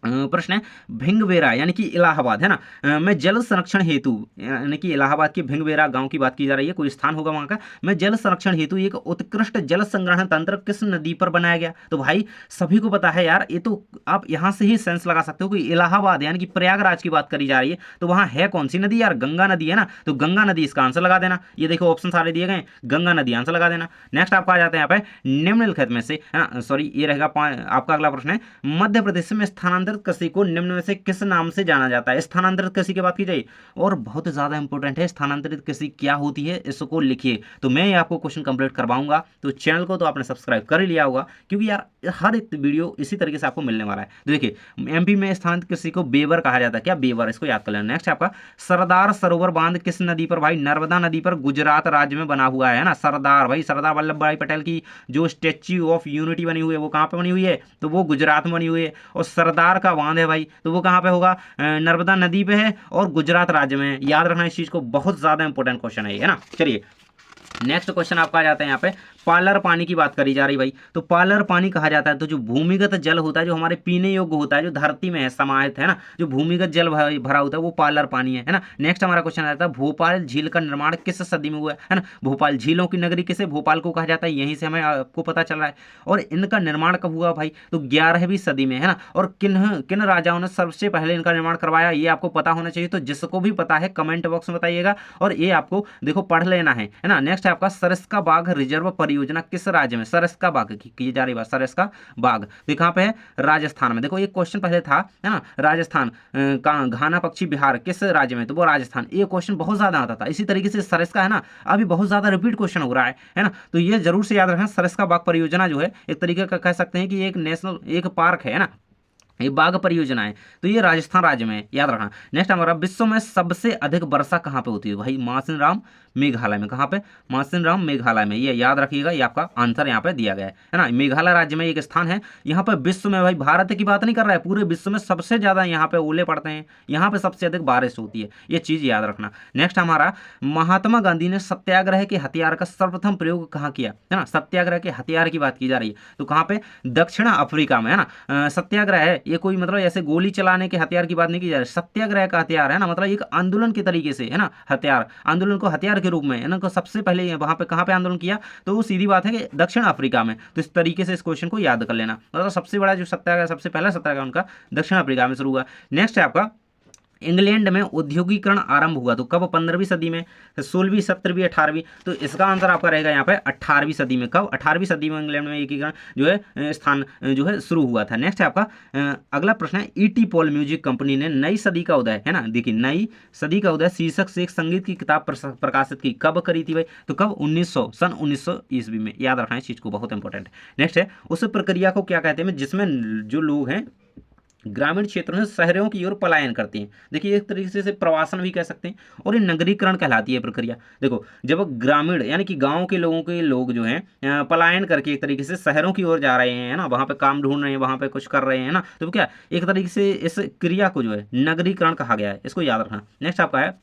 Speaker 1: प्रश्न है भिंगबेरा यानी कि इलाहाबाद, है ना, में जल संरक्षण हेतु, यानी कि इलाहाबाद के भिंगबेरा गांव की बात की जा रही है, कोई स्थान होगा वहां का, में जल संरक्षण हेतु एक उत्कृष्ट जल संग्रहण तंत्र किस नदी पर बनाया गया। तो भाई सभी को पता है यार, ये तो आप यहां से ही सेंस लगा सकते हो कि इलाहाबाद यानी कि प्रयागराज की बात करी जा रही है, तो वहां है कौन सी नदी यार, गंगा नदी, है ना, तो गंगा नदी इसका आंसर लगा देना। ये देखो ऑप्शन सारे दिए गए, गंगा नदी आंसर लगा देना। नेक्स्ट आपका आ जाता है यहाँ पे निम्नलिखित में से, है ना, सॉरी ये रहेगा आपका अगला प्रश्न है, मध्य प्रदेश में स्थानांतरित कृषि को निम्न में से किस नाम से जाना जाता है। स्थानांतरित कृषि की बात की जाए और बहुत ज्यादा इंपॉर्टेंट है, स्थानांतरित कृषि क्या होती है इसको लिखिए, तो मैं आपको क्वेश्चन कंप्लीट करवाऊंगा। तो चैनल को तो आपने सब्सक्राइब कर ही लिया होगा, क्योंकि यार हर एक वीडियो इसी तरीके से आपको मिलने वाला है। तो देखिए एमपी में स्थानांतरित कृषि को बेवर कहा जाता है, क्या बेवर, इसको याद कर लेना। नेक्स्ट आपका सरदार सरोवर बांध किस नदी पर भाई, नर्मदा नदी पर गुजरात राज्य में बना हुआ है ना, सरदार भाई, सरदार वल्लभ भाई पटेल की जो स्टेच्यू ऑफ यूनिटी बनी हुई है वो कहाँ पे बनी हुई है, तो वो गुजरात में बनी हुई है। और सरदार का बांध है भाई, तो वो कहाँ पे होगा, नर्मदा नदी पे है और गुजरात राज्य में। याद रखना इस चीज को, बहुत ज्यादा इंपॉर्टेंट क्वेश्चन है ना। चलिए नेक्स्ट क्वेश्चन आपका आ जाता है यहाँ पे, पालर पानी की बात करी जा रही भाई, तो पालर पानी कहा जाता है तो जो भूमिगत जल होता है, जो हमारे पीने योग्य होता है, जो धरती में है समाहित, है ना, जो भूमिगत जल भरा होता है वो पालर पानी है ना। नेक्स्ट हमारा क्वेश्चन आता है भोपाल झील का निर्माण किस सदी में हुआ है ना, भोपाल झीलों की नगरी किसे, भोपाल को कहा जाता है, यहीं से हमें आपको पता चल रहा है। और इनका निर्माण कब हुआ भाई, तो 11वीं सदी में, है ना। और किन किन राजाओं ने सबसे पहले इनका निर्माण करवाया, ये आपको पता होना चाहिए, तो जिसको भी पता है कमेंट बॉक्स में बताइएगा, और ये आपको देखो पढ़ लेना है ना। नेक्स्ट आपका सरिस्का बाग रिजर्व परियोजना किस राज्य में, सरिस्का बाग की जा रही बात, सरिस्का बाग तो कहाँ पे है, राजस्थान में। देखो एक क्वेश्चन पहले था, है ना, राजस्थान का घाना पक्षी बिहार किस राज्य में, तो वो राजस्थान। ये क्वेश्चन बहुत ज्यादा आता था, इसी तरीके से सरिस्का, है ना, अभी बहुत ज्यादा रिपीट क्वेश्चन हो रहा है ना, तो ये जरूर से याद रखना। सरिस्का बाग परियोजना जो है एक तरीके का कह सकते हैं कि एक नेशनल एक पार्क है ना, ये बाघ परियोजना है, तो ये राजस्थान राज्य में, याद रखना। नेक्स्ट हमारा विश्व में सबसे अधिक वर्षा कहाँ पे होती है भाई, मासिनराम मेघालय में, कहाँ पे, मासिनराम मेघालय में, ये याद रखिएगा, ये आपका आंसर यहाँ पे दिया गया है ना। मेघालय राज्य में एक स्थान है, यहाँ पे विश्व में, भाई भारत की बात नहीं कर रहा है, पूरे विश्व में सबसे ज्यादा यहाँ पे ओले पड़ते हैं, यहाँ पे सबसे अधिक बारिश होती है, ये चीज याद रखना। नेक्स्ट हमारा महात्मा गांधी ने सत्याग्रह के हथियार का सर्वप्रथम प्रयोग कहाँ किया, है ना, सत्याग्रह के हथियार की बात की जा रही है, तो कहाँ पे, दक्षिण अफ्रीका में, है ना। सत्याग्रह है ये कोई मतलब ऐसे गोली चलाने के हथियार की बात नहीं की जा रही, सत्याग्रह का हथियार है ना, मतलब एक आंदोलन के तरीके से, है ना, हथियार, आंदोलन को हथियार के रूप में, है ना, को सबसे पहले वहां पे कहां पे आंदोलन किया, तो वो सीधी बात है कि दक्षिण अफ्रीका में। तो इस तरीके से इस क्वेश्चन को याद कर लेना, मतलब सबसे बड़ा जो सत्याग्रह, सबसे पहला सत्याग्रह उनका दक्षिण अफ्रीका में शुरू हुआ। नेक्स्ट है आपका इंग्लैंड में औद्योगिकरण आरंभ हुआ, तो कब, 15वीं सदी में, 16वीं, 17वीं, 18वीं, तो इसका आंसर आपका रहेगा यहाँ पे 18वीं सदी में। कब, 18वीं सदी में इंग्लैंड में एकीकरण जो है स्थान जो है शुरू हुआ था। नेक्स्ट है आपका अगला प्रश्न है, ईटी पॉल म्यूजिक कंपनी ने नई सदी का उदय, है ना, देखिए नई सदी का उदय शीर्षक से एक संगीत की किताब प्रकाशित की, कब करी थी भाई, तो कब, 1900, सन 1900 ईस्वी में। याद रखना इस चीज को, बहुत इंपॉर्टेंट है। नेक्स्ट है उस प्रक्रिया को क्या कहते हैं जिसमें जो लोग हैं ग्रामीण क्षेत्रों से शहरों की ओर पलायन करते हैं। देखिए एक तरीके से प्रवासन भी कह सकते हैं, और ये नगरीकरण कहलाती है प्रक्रिया। देखो जब ग्रामीण यानी कि गांव के लोगों के लोग जो हैं पलायन करके एक तरीके से शहरों की ओर जा रहे हैं ना, वहां पे काम ढूंढ रहे हैं, वहां पे कुछ कर रहे हैं ना, तो क्या एक तरीके से इस क्रिया को जो है नगरीकरण कहा गया है, इसको याद रखना। नेक्स्ट आपका है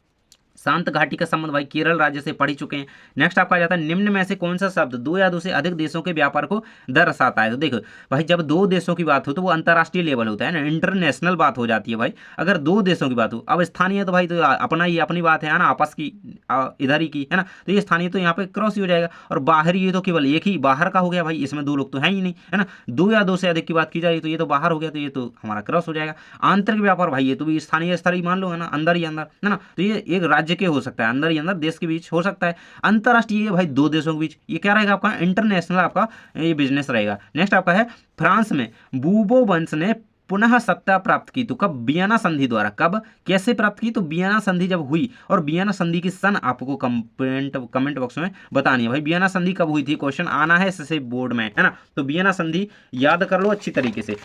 Speaker 1: शांत घाटी का संबंध भाई केरल राज्य से पढ़ ही चुके हैं। नेक्स्ट आपका आ जाता है निम्न में से कौन सा शब्द दो या दो से अधिक देशों के व्यापार को दर्शाता है। तो देखो भाई जब दो देशों की बात हो तो वो अंतर्राष्ट्रीय लेवल होता है ना, इंटरनेशनल बात हो जाती है भाई। अगर दो देशों की बात हो, अब स्थानीय तो भाई तो अपना ही अपनी बात है ना, आपस की इधर ही की है ना, तो ये स्थानीय तो यहाँ पे क्रॉस ही हो जाएगा। और बाहरी ये तो केवल एक ही बाहर का हो गया भाई, इसमें दो लोग तो है ही नहीं, है ना। दो या दो से अधिक की बात की जाए तो ये तो बाहर हो गया, तो ये तो हमारा क्रॉस हो जाएगा। आंतरिक व्यापार भाई ये तो भी स्थानीय स्तर ही मान लो, है ना, अंदर ही अंदर, है ना। तो ये एक राज्य के हो सकता है, अंदर ही अंदर देश के बीच हो सकता है। अंतर्राष्ट्रीय भाई 2 देशों के बीच, ये क्या रहेगा आपका इंटरनेशनल आपका ये बिजनेस रहेगा। नेक्स्ट आपका है फ्रांस में बूबो वंश ने पुनः सत्ता प्राप्त की, तो कब? वियना संधि द्वारा। कब कैसे प्राप्त की? तो वियना संधि जब हुई, और वियना संधि की सन आपको कमेंट बॉक्स में बतानी है भाई, वियना संधि कब हुई थी, क्वेश्चन आना है इससे बोर्ड में, है ना। तो वियना संधि याद कर लो अच्छी तरीके से।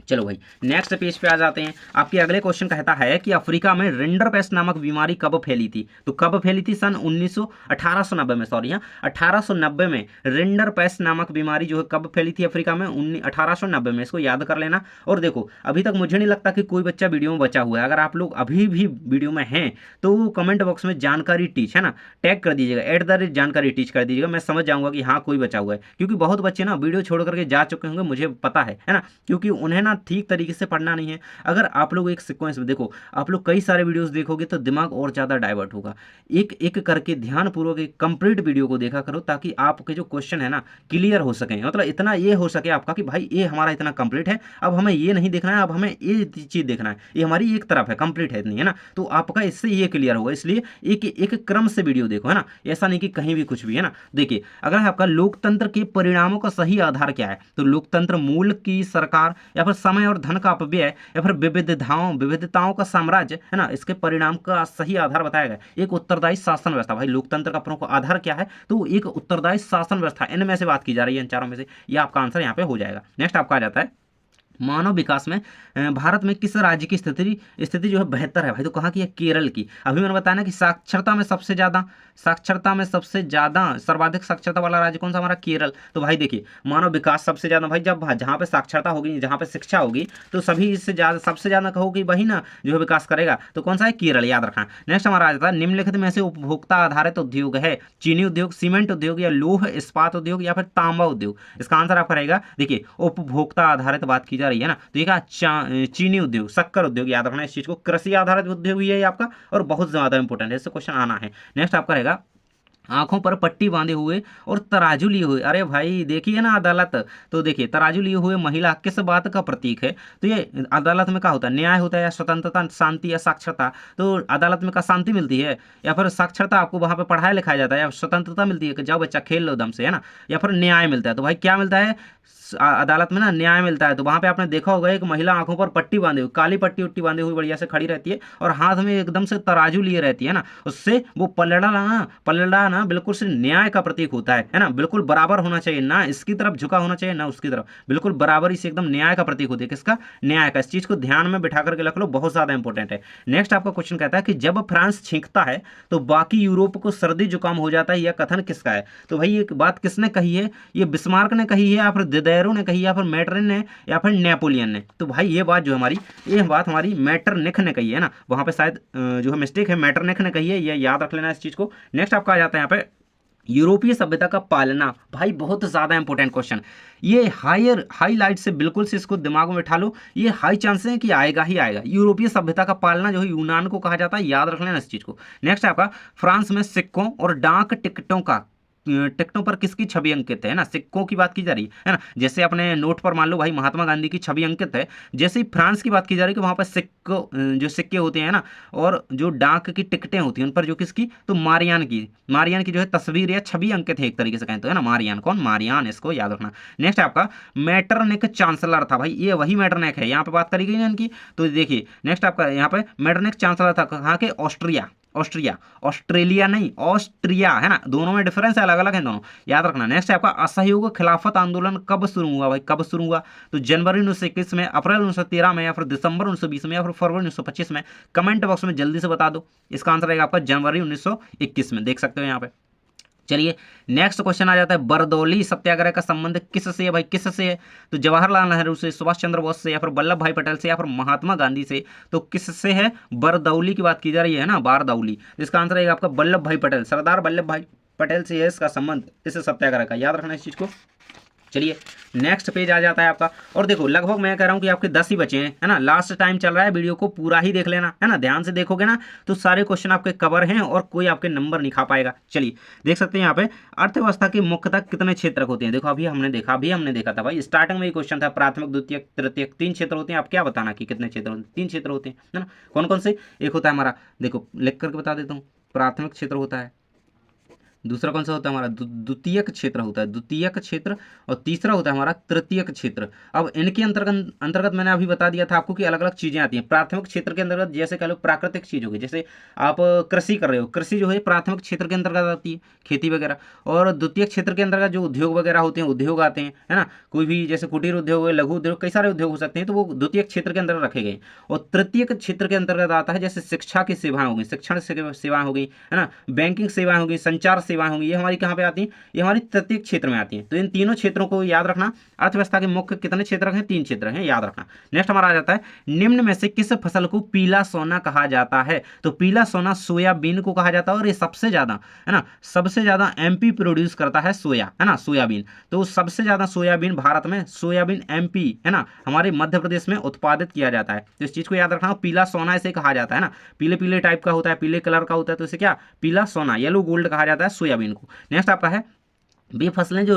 Speaker 1: चलो भाई नेक्स्ट पेज पे आ जाते हैं। आपके अगले क्वेश्चन कहता है कि अफ्रीका में रिंडरपेस्ट नामक बीमारी कब फैली थी, तो कब फैली थी? सन 1890 में, सॉरी हाँ 1890 में रिंडरपेस्ट नामक बीमारी जो है कब फैली थी अफ्रीका में? 1890 में। इसको याद कर लेना। और देखो अभी तक मुझे नहीं लगता कि कोई बच्चा वीडियो में बचा हुआ है। अगर आप लोग अभी भी वीडियो में हैं तो कमेंट बॉक्स में जानकारी टीच, है ना, टैग कर दीजिएगा, @जानकारी टीच कर दीजिएगा। मैं समझ जाऊंगा कि हाँ कोई बचा हुआ है, क्योंकि बहुत बच्चे ना वीडियो छोड़ करके जा चुके होंगे, मुझे पता है ना, क्योंकि उन्हें ना ठीक तरीके से पढ़ना नहीं है। अगर आप लोग एक सीक्वेंस में देखो, आप लोग कई सारे वीडियोस देखोगे तो दिमाग और ज़्यादा डाइवर्ट होगा। एक एक करके ध्यानपूर्वक एक कंप्लीट वीडियो को देखा करो, ताकि आपके जो क्वेश्चन है ना क्लियर हो सके, मतलब इतना ये हो सके आपका कि भाई ये हमारा इतना कंप्लीट है, अब हमें ये नहीं देखना है, अब हमें ये चीज़ देखना है, ये हमारी एक तरफ है, कंप्लीट है इतनी, है ना। तो आपका इससे ये क्लियर होगा, इसलिए एक एक क्रम से वीडियो देखो, है ना, ऐसा नहीं कि कहीं भी कुछ भी, है ना। देखिए अगर आपका लोकतंत्र के परिणामों का सही आधार क्या है, तो लोकतंत्र मूल की सरकार, या फिर समय और धन का अपव्यय, या फिर विविधताओं का साम्राज्य, है ना, इसके परिणाम का सही आधार बताया गया। एक उत्तरदायी शासन व्यवस्था। भाई लोकतंत्र का प्रमुख आधार क्या है, तो एक उत्तरदायी शासन व्यवस्था। इनमें से बात की जा रही है, इन चारों में से, ये आपका आंसर यहाँ पे हो जाएगा। नेक्स्ट आपका आ जाता है मानव विकास में भारत में किस राज्य की स्थिति जो है बेहतर है, भाई तो कहाँ की है? केरल की। अभी मैंने बताया ना कि साक्षरता में सबसे ज़्यादा सर्वाधिक साक्षरता वाला राज्य कौन सा? हमारा केरल। तो भाई देखिए मानव विकास सबसे ज़्यादा, भाई जब जहाँ पे साक्षरता होगी, जहाँ पे शिक्षा होगी, तो सभी इससे ज़्यादा सबसे ज़्यादा कहोगे वही ना जो है विकास करेगा, तो कौन सा है? केरल, याद रखना। नेक्स्ट हमारा आ जाता है निम्नलिखित में से उपभोक्ता आधारित उद्योग है चीनी उद्योग, सीमेंट उद्योग, या लौह इस्पात उद्योग, या फिर तांबा उद्योग। इसका आंसर आपका रहेगा, देखिए उपभोक्ता आधारित बात की जा रही है ना, तो ये चीनी उद्योग, शक्कर उद्योग, याद रखना इस चीज को। कृषि आधारित उद्योग भी है आपका, और बहुत ज्यादा इंपॉर्टेंट है, इससे क्वेश्चन आना है। नेक्स्ट आपका रहेगा आंखों पर पट्टी बांधे हुए और तराजू लिए हुए। अरे भाई देखिए ना अदालत, तो देखिए तराजू लिए हुए महिला किस बात का प्रतीक है, तो ये अदालत में क्या होता है? न्याय होता है, या स्वतंत्रता, शांति, या साक्षरता। तो अदालत में क्या शांति मिलती है, या फिर साक्षरता, आपको वहां पे पढ़ाया लिखाया जाता है, या स्वतंत्रता मिलती है कि जाओ बच्चा खेल लो दम से, है ना, या फिर न्याय मिलता है? तो भाई क्या मिलता है अदालत में? ना न्याय मिलता है। तो वहां पे आपने देखा होगा एक महिला आंखों पर पट्टी बांधे हुई, काली पट्टी उट्टी बांधे हुई बढ़िया से खड़ी रहती है, और हाथ में एकदम से तराजू लिए रहती है ना, उससे वो पलड़ा ना बिल्कुल से न्याय का प्रतीक होता है ना, बिल्कुल बराबर होना चाहिए, ना इसकी तरफ झुका होना चाहिए ना उसकी तरफ, बिल्कुल बराबरी से एकदम न्याय का प्रतीक होती है। किसका? न्याय का। इस चीज को ध्यान में बिठा करके रख लो, बहुत ज्यादा इंपॉर्टेंट है। नेक्स्ट आपका क्वेश्चन कहता है कि जब फ्रांस छींकता है तो बाकी यूरोप को सर्दी जुकाम हो जाता है, यह कथन किसका है? तो भाई ये बात किसने कही है? ये बिस्मार्क ने कही है, या फिर दिदेरो ने कही है, या फिर मैटरन ने, या फिर नेपोलियन ने? तो भाई ये बात हमारी मैटरनिख ने कही है ना, वहां पे शायद जो है मिस्टेक है, मैटरनिख ने कही है, ये याद रख लेना इस चीज को। नेक्स्ट आपका आ जाता है यहाँ पे यूरोपीय सभ्यता का पालना। भाई बहुत ज्यादा इंपॉर्टेंट क्वेश्चन, ये हाईलाइट से बिल्कुल से इसको दिमाग में बिठा लो, ये हाई चांसेस है कि आएगा ही आएगा। यूरोपीय सभ्यता का पालना जो है यूनान को कहा जाता है, याद रख लेना इस चीज को। नेक्स्ट आपका फ्रांस में सिक्कों और डाक टिकटों पर किसकी छवि अंकित है ना, सिक्कों की बात की जा रही है ना, जैसे अपने नोट पर मान लो भाई महात्मा गांधी की छवि अंकित है, जैसे ही फ्रांस की बात की जा रही है कि वहां पर जो सिक्के होते हैं ना, और जो डाक की टिकटें होती हैं उन पर जो किसकी, तो मारियान की जो है तस्वीर या छवि अंकित है, एक तरीके से कहें तो, है ना। मारियान कौन? मारियान, इसको याद रखना। नेक्स्ट आपका मेटरनिख चांसलर था, भाई ये वही मेटरनिख है, यहाँ पे बात करी गई ना इनकी। तो देखिए नेक्स्ट आपका यहाँ पे मेटरनिख चांसलर था कहाँ के? ऑस्ट्रेलिया नहीं, ऑस्ट्रिया, है ना, दोनों में डिफरेंस है, अलग अलग है दोनों, याद रखना। नेक्स्ट आपका असहयोग खिलाफत आंदोलन कब शुरू हुआ? भाई कब शुरू हुआ? तो जनवरी 1921 में, अप्रैल 1913 में, या फिर दिसंबर 1920 में, या फिर फरवरी 1925 में? कमेंट बॉक्स में जल्दी से बता दो। इसका आंसर रहेगा आपका जनवरी 1921 में, देख सकते हो यहाँ पे। चलिए नेक्स्ट क्वेश्चन आ जाता है बरदौली सत्याग्रह का संबंध किससे है? भाई किससे है? तो जवाहरलाल नेहरू से, सुभाष चंद्र बोस से, या फिर वल्लभ भाई पटेल से, या फिर महात्मा गांधी से? तो किससे है? बरदौली की बात की जा रही है ना, बारदौली। इसका आंसर है आपका वल्लभ भाई पटेल, सरदार वल्लभ भाई पटेल से है इसका संबंध, इस सत्याग्रह का, याद रखना इस चीज को। चलिए नेक्स्ट पेज आ जाता है आपका। और देखो लगभग मैं कह रहा हूँ कि आपके 10 ही बचे हैं, है ना। लास्ट टाइम चल रहा है, वीडियो को पूरा ही देख लेना, है ना। ध्यान से देखोगे ना तो सारे क्वेश्चन आपके कवर हैं और कोई आपके नंबर नहीं खा पाएगा। चलिए देख सकते हैं यहाँ पे अर्थव्यवस्था के मुख्यतः कितने क्षेत्र होते हैं। देखो अभी हमने देखा था भाई, स्टार्टिंग में ही क्वेश्चन था, प्राथमिक द्वितीयक तृतीयक 3 क्षेत्र होते हैं। आप क्या बताना कि कितने क्षेत्र होते हैं? 3 क्षेत्र होते हैं, है ना। कौन कौन से? एक होता है हमारा, देखो लिख करके बता देता हूँ, प्राथमिक क्षेत्र होता है। दूसरा कौन सा होता है हमारा? द्वितीयक क्षेत्र होता है, द्वितीयक क्षेत्र। और तीसरा होता है हमारा तृतीयक क्षेत्र। अब इनके अंतर्गत अंतर्गत मैंने अभी बता दिया था आपको कि अलग अलग चीजें आती हैं। प्राथमिक क्षेत्र के अंतर्गत जैसे कह लो प्राकृतिक चीज होगी, जैसे आप कृषि कर रहे हो, कृषि जो है प्राथमिक क्षेत्र के अंतर्गत आती है, खेती वगैरह। और द्वितीय क्षेत्र के अंतर्गत जो उद्योग वगैरह होते हैं, उद्योग आते हैं, है ना। कोई भी जैसे कुटीर उद्योग है, लघु उद्योग, कई सारे उद्योग हो सकते हैं, तो वो द्वितीय क्षेत्र के अंतर्गत रखे गए। और तृतीय क्षेत्र के अंतर्गत आता है जैसे शिक्षा की सेवाएं हो गई, शिक्षण सेवाएं हो गई, है ना, बैंकिंग सेवाएं हो गई, संचार सेवाएं होंगी, ये हमारी कहाँ पे आती हैं? ये हमारी तृतीय क्षेत्र में आती हैं। तो इन तीनों क्षेत्रों को याद रखना। अर्थव्यवस्था के मुख्य कितने क्षेत्र हैं? 3 क्षेत्र हैं, याद रखना। नेक्स्ट हमारा आ जाता है, निम्न में से किस फसल को पीला सोना कहा जाता है? तो पीला सोना सोयाबीन को कहा जाता है। और ये सबसे ज्यादा, है ना, सबसे ज्यादा एमपी प्रोड्यूस करता है सोया, है ना, सोयाबीन। तो सबसे ज्यादा सोयाबीन भारत में, सोयाबीन एमपी, है ना, हमारे मध्य प्रदेश में उत्पादित किया जाता है। तो इस चीज को याद रखना, पीला सोना इसे कहा जाता है ना। पीले पीले टाइप का होता है, पीले कलर का होता है, तो इसे क्या? पीला सोना, येलो गोल्ड कहा जाता है सोयाबीन को। नेक्स्ट आपका है, वे फसलें जो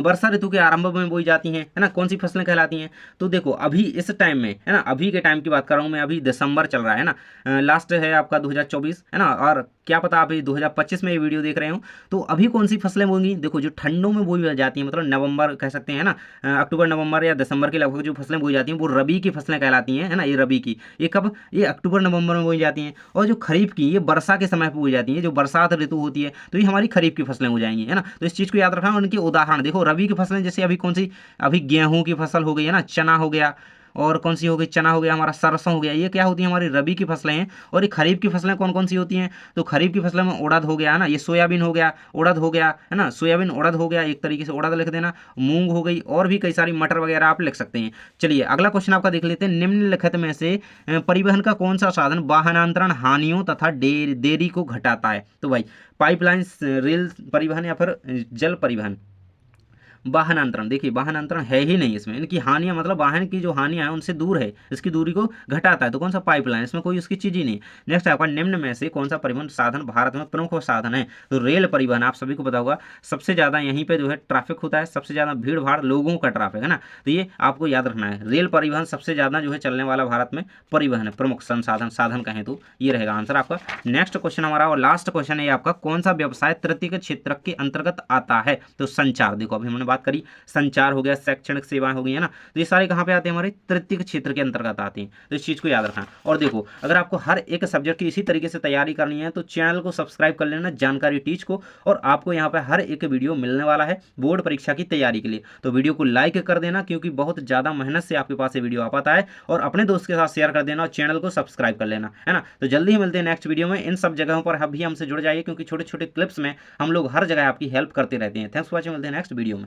Speaker 1: वर्षा ऋतु के आरंभ में बोई जाती हैं, है ना, कौन सी फसलें कहलाती हैं? तो देखो अभी इस टाइम में, है ना, अभी के टाइम की बात कर रहा हूँ मैं, अभी दिसंबर चल रहा है ना, लास्ट है आपका 2024, है ना। और क्या पता आप 2025 में ये वीडियो देख रहे हो, तो अभी कौन सी फसलें बोएंगी? देखो जो ठंडों में बोई जाती हैं, मतलब नवंबर कह सकते हैं ना, अक्टूबर नवंबर या दिसंबर के लगभग जो फसलें बोई जाती हैं वो रबी की फसलें कहलाती हैं, है ना। ये रबी की, ये कब? ये अक्टूबर नवंबर में बोई जाती हैं। और जो खरीफ की, ये वर्षा के समय पर बोई जाती है, जो बरसात ऋतु होती है, तो ये हमारी खरीफ की फसलें हो जाएंगी, है ना। तो इस चीज़ को याद रखना। उनके उदाहरण देखो, रबी की फसलें जैसे अभी कौन सी? अभी गेहूं की फसल हो गई, है ना, चना हो गया, और कौन सी हो गई? चना हो गया, हमारा सरसों हो गया। ये क्या होती है? हमारी रबी की फसलें हैं। और ये खरीफ की फसलें कौन कौन सी होती हैं? तो खरीफ की फसलों में उड़द हो गया, है ना, ये सोयाबीन हो गया, उड़द हो गया, है ना, सोयाबीन उड़द हो गया, एक तरीके से उड़द लिख देना, मूंग हो गई, और भी कई सारी मटर वगैरह आप लिख सकते हैं। चलिए अगला क्वेश्चन आपका देख लेते हैं, निम्नलिखित में से परिवहन का कौन सा साधन वाहनांतरण हानियों तथा देरी को घटाता है? तो भाई पाइपलाइन, रेल परिवहन, या फिर जल परिवहन। वाहनांतरण, देखिए वाहनांतरण है ही नहीं इसमें, इनकी हानियां, मतलब वाहन की जो हानियां हैं उनसे दूर है, इसकी दूरी को घटाता है। तो कौन सा? पाइपलाइन, इसमें कोई उसकी चीज ही नहीं। नेक्स्ट आपका, निम्न में से कौन सा परिवहन साधन भारत में प्रमुख साधन है? तो रेल परिवहन। आप सभी को पता होगा सबसे ज्यादा यहीं पे जो है ट्रैफिक होता है, सबसे ज्यादा भीड़ भाड़, लोगों का ट्रैफिक, है ना। तो ये आपको याद रखना है, रेल परिवहन सबसे ज्यादा जो है चलने वाला भारत में परिवहन है, प्रमुख संसाधन, साधन कहें तो ये रहेगा आंसर आपका। नेक्स्ट क्वेश्चन हमारा और लास्ट क्वेश्चन है आपका, कौन सा व्यवसाय तृतीय क्षेत्र के अंतर्गत आता है? तो संचार। देखो अभी हमने बात करी, संचार हो गया, शैक्षणिक सेवाएं हो गई, है ना। तो ये सारे कहाँ पे आते हैं? हमारे तृतीय क्षेत्र के अंतर्गत आते हैं। तो इस चीज को याद रखना। और देखो अगर आपको हर एक सब्जेक्ट की इसी तरीके से तैयारी करनी है तो चैनल को सब्सक्राइब कर लेना, जानकारी टीच को। और आपको यहाँ पे हर एक वीडियो मिलने वाला है बोर्ड परीक्षा की तैयारी के लिए। तो वीडियो को लाइक कर देना, क्योंकि बहुत ज्यादा मेहनत से आपके पास ये वीडियो आ पाता है। और अपने दोस्त के साथ शेयर कर देना और चैनल को सब्सक्राइब कर लेना, है ना। तो जल्दी ही मिलते हैं नेक्स्ट वीडियो में। इन सब जगहों पर अभी हमसे जुड़ जाइए, क्योंकि छोटे छोटे क्लिप्स में हम लोग हर जगह आपकी हेल्प करते रहते हैं। थैंक्स फॉर वॉचिंग, मिलते हैं नेक्स्ट वीडियो में।